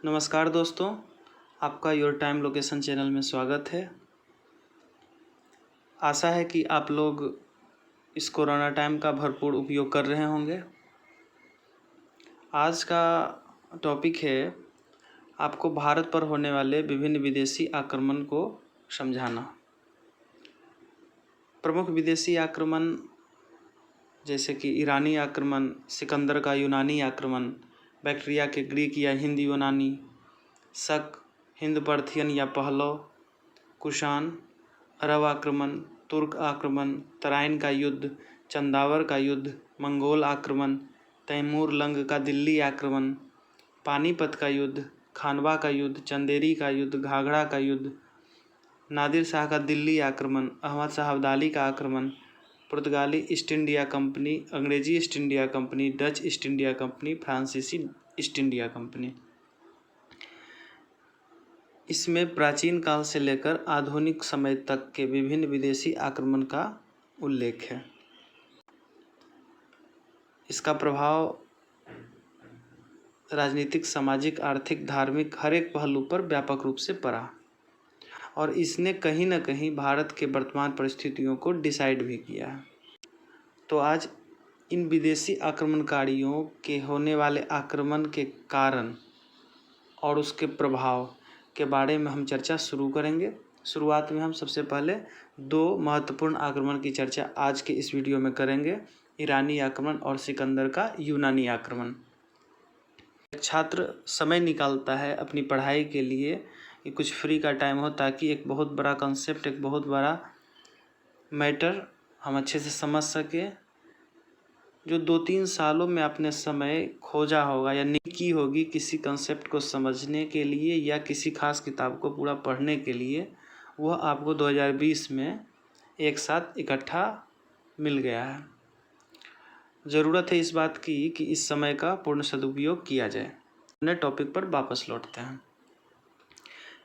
नमस्कार दोस्तों, आपका योर टाइम लोकेशन चैनल में स्वागत है। आशा है कि आप लोग इस कोरोना टाइम का भरपूर उपयोग कर रहे होंगे। आज का टॉपिक है आपको भारत पर होने वाले विभिन्न विदेशी आक्रमण को समझाना। प्रमुख विदेशी आक्रमण जैसे कि ईरानी आक्रमण, सिकंदर का यूनानी आक्रमण, बैक्ट्रिया के ग्रीक या हिंद यूनानी, शक, हिंद पार्थियन या पहलव, कुषाण, अरब आक्रमण, तुर्क आक्रमण, तराइन का युद्ध, चंदावर का युद्ध, मंगोल आक्रमण, तैमूर लंग का दिल्ली आक्रमण, पानीपत का युद्ध, खानवा का युद्ध, चंदेरी का युद्ध, घाघरा का युद्ध, नादिर शाह का दिल्ली आक्रमण, अहमद शाह अब्दाली का आक्रमण, पुर्तगाली ईस्ट इंडिया कंपनी, अंग्रेजी east India company, Dutch east India company, फ्रांसीसी ईस्ट इंडिया कंपनी। इसमें प्राचीन काल से लेकर आधुनिक समय तक के विभिन्न विदेशी आक्रमण का उल्लेख है। इसका प्रभाव राजनीतिक, सामाजिक, आर्थिक, धार्मिक हर एक पहलू पर व्यापक रूप से पड़ा और इसने कहीं न कहीं भारत के वर्तमान परिस्थितियों को डिसाइड भी किया है। तो आज इन विदेशी आक्रमणकारियों के होने वाले आक्रमण के कारण और उसके प्रभाव के बारे में हम चर्चा शुरू करेंगे। शुरुआत में हम सबसे पहले दो महत्वपूर्ण आक्रमण की चर्चा आज के इस वीडियो में करेंगे, ईरानी आक्रमण और सिकंदर का यूनानी आक्रमण। छात्र समय निकालता है अपनी पढ़ाई के लिए कि कुछ फ्री का टाइम हो, ताकि एक बहुत बड़ा कंसेप्ट, एक बहुत बड़ा मैटर हम अच्छे से समझ सकें। जो 2-3 सालों में आपने समय खोजा होगा या नहीं की होगी किसी कंसेप्ट को समझने के लिए या किसी खास किताब को पूरा पढ़ने के लिए, वह आपको 2020 में एक साथ इकट्ठा मिल गया है। ज़रूरत है इस बात की कि इस समय का पूर्ण सदुपयोग किया जाए। अपने टॉपिक पर वापस लौटते हैं।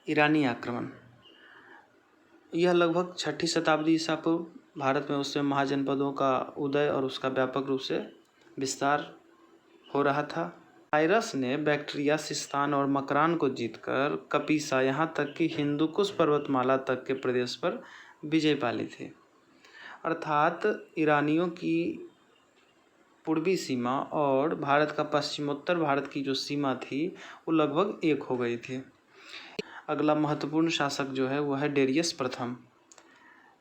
ईरानी आक्रमण यह लगभग 6ठी शताब्दी ईसा पूर्व भारत में उससे महाजनपदों का उदय और उसका व्यापक रूप से विस्तार हो रहा था। साइरस ने बैक्ट्रिया, सिस्तान और मकरान को जीतकर कपीसा यहाँ तक कि हिंदुकुश पर्वतमाला तक के प्रदेश पर विजय पा ली थी। अर्थात ईरानियों की पूर्वी सीमा और भारत का पश्चिमोत्तर भारत की जो सीमा थी वो लगभग एक हो गई थी। अगला महत्वपूर्ण शासक जो है वह है डेरियस प्रथम।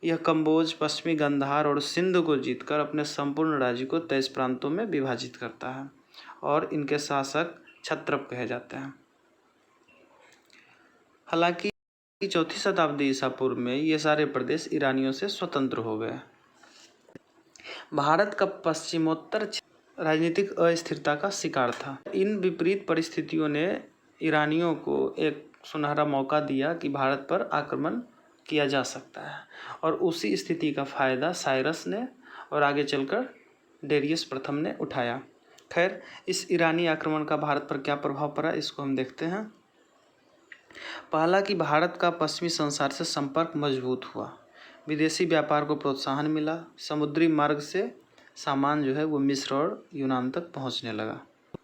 यह कंबोज, पश्चिमी गंधार और सिंध को जीतकर अपने संपूर्ण राज्य को 23 प्रांतों में विभाजित करता है और इनके शासक क्षत्रप कहे जाते हैं। हालांकि 4ठी शताब्दी ईसा पूर्व में ये सारे प्रदेश ईरानियों से स्वतंत्र हो गए। भारत का पश्चिमोत्तर राजनीतिक अस्थिरता का शिकार था। इन विपरीत परिस्थितियों ने ईरानियों को एक सुनहरा मौका दिया कि भारत पर आक्रमण किया जा सकता है और उसी स्थिति का फ़ायदा साइरस ने और आगे चलकर डेरियस प्रथम ने उठाया। खैर, इस ईरानी आक्रमण का भारत पर क्या प्रभाव पड़ा इसको हम देखते हैं। पहला कि भारत का पश्चिमी संसार से संपर्क मजबूत हुआ, विदेशी व्यापार को प्रोत्साहन मिला, समुद्री मार्ग से सामान जो है वो मिस्र और यूनान तक पहुंचने लगा।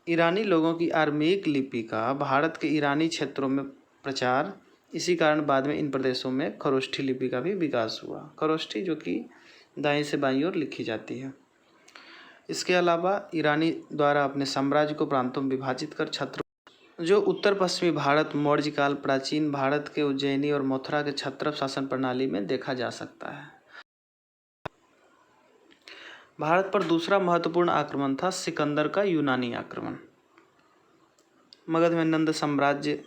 ईरानी लोगों की आर्मेयिक लिपि का भारत के ईरानी क्षेत्रों में प्रचार, इसी कारण बाद में इन प्रदेशों में खरोष्ठी लिपि का भी विकास हुआ। खरोष्ठी जो कि दाईं से बाईं ओर लिखी जाती है। इसके अलावा ईरानी द्वारा अपने साम्राज्य को प्रांतों में विभाजित कर छत्र जो उत्तर पश्चिमी भारत, मौर्य काल, प्राचीन भारत के उज्जैनी और मथुरा के क्षत्रप शासन प्रणाली में देखा जा सकता है। भारत पर दूसरा महत्वपूर्ण आक्रमण था सिकंदर का यूनानी आक्रमण। मगध में नंद साम्राज्य,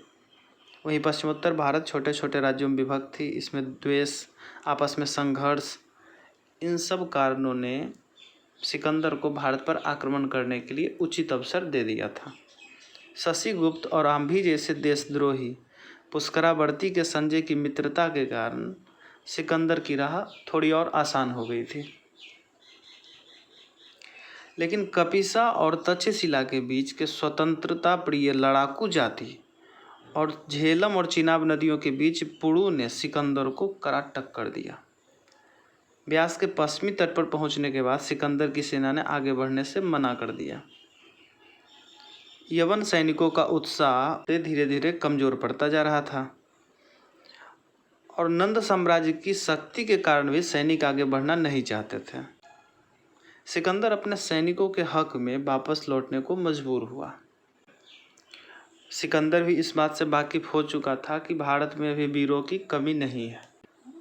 वहीं पश्चिमोत्तर भारत छोटे छोटे राज्यों में विभक्त थी। इसमें द्वेष, आपस में संघर्ष, इन सब कारणों ने सिकंदर को भारत पर आक्रमण करने के लिए उचित अवसर दे दिया था। शशिगुप्त और आम्भी जैसे देशद्रोही पुष्करावर्ती के संजय की मित्रता के कारण सिकंदर की राह थोड़ी और आसान हो गई थी। लेकिन कपिसा और तक्षशिला के बीच के स्वतंत्रता प्रिय लड़ाकू जाति और झेलम और चिनाब नदियों के बीच पुरु ने सिकंदर को कड़ा टक्कर दिया। ब्यास के पश्चिमी तट पर पहुंचने के बाद सिकंदर की सेना ने आगे बढ़ने से मना कर दिया। यवन सैनिकों का उत्साह धीरे धीरे कमजोर पड़ता जा रहा था और नंद साम्राज्य की शक्ति के कारण भी सैनिक आगे बढ़ना नहीं चाहते थे। सिकंदर अपने सैनिकों के हक में वापस लौटने को मजबूर हुआ। सिकंदर भी इस बात से वाकिफ हो चुका था कि भारत में अभी वीरों की कमी नहीं है,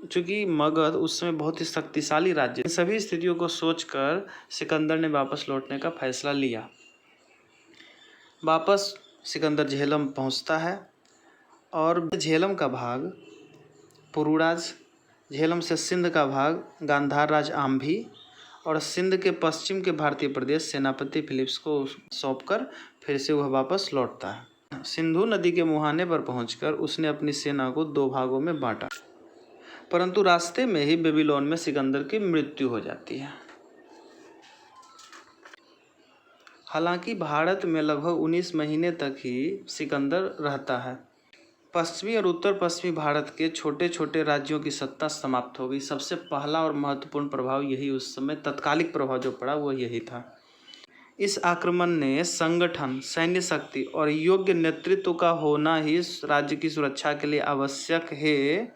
क्योंकि मगध उस समय बहुत ही शक्तिशाली राज्य। इन सभी स्थितियों को सोचकर सिकंदर ने वापस लौटने का फैसला लिया। वापस सिकंदर झेलम पहुंचता है और झेलम का भाग पुरुराज, झेलम से सिंध का भाग गांधार राज आम्भी और सिंध के पश्चिम के भारतीय प्रदेश सेनापति फिलिप्स को सौंपकर फिर से वह वापस लौटता है। सिंधु नदी के मुहाने पर पहुंचकर उसने अपनी सेना को 2 भागों में बांटा, परंतु रास्ते में ही बेबीलोन में सिकंदर की मृत्यु हो जाती है। हालांकि भारत में लगभग 19 महीने तक ही सिकंदर रहता है। पश्चिमी और उत्तर पश्चिमी भारत के छोटे छोटे राज्यों की सत्ता समाप्त हो गई। सबसे पहला और महत्वपूर्ण प्रभाव यही, उस समय तत्कालिक प्रभाव जो पड़ा वो यही था। इस आक्रमण ने संगठन, सैन्य शक्ति और योग्य नेतृत्व का होना ही राज्य की सुरक्षा के लिए आवश्यक है,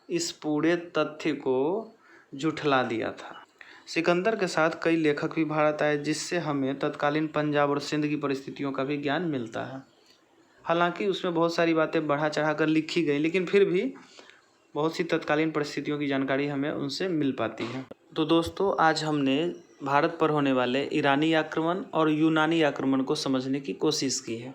इस पूरे तथ्य को झुठला दिया था। सिकंदर के साथ कई लेखक भी भारत आए, जिससे हमें तत्कालीन पंजाब और सिंध की परिस्थितियों का भी ज्ञान मिलता है। हालांकि उसमें बहुत सारी बातें बढ़ा चढ़ा कर लिखी गई, लेकिन फिर भी बहुत सी तत्कालीन परिस्थितियों की जानकारी हमें उनसे मिल पाती है। तो दोस्तों, आज हमने भारत पर होने वाले ईरानी आक्रमण और यूनानी आक्रमण को समझने की कोशिश की है।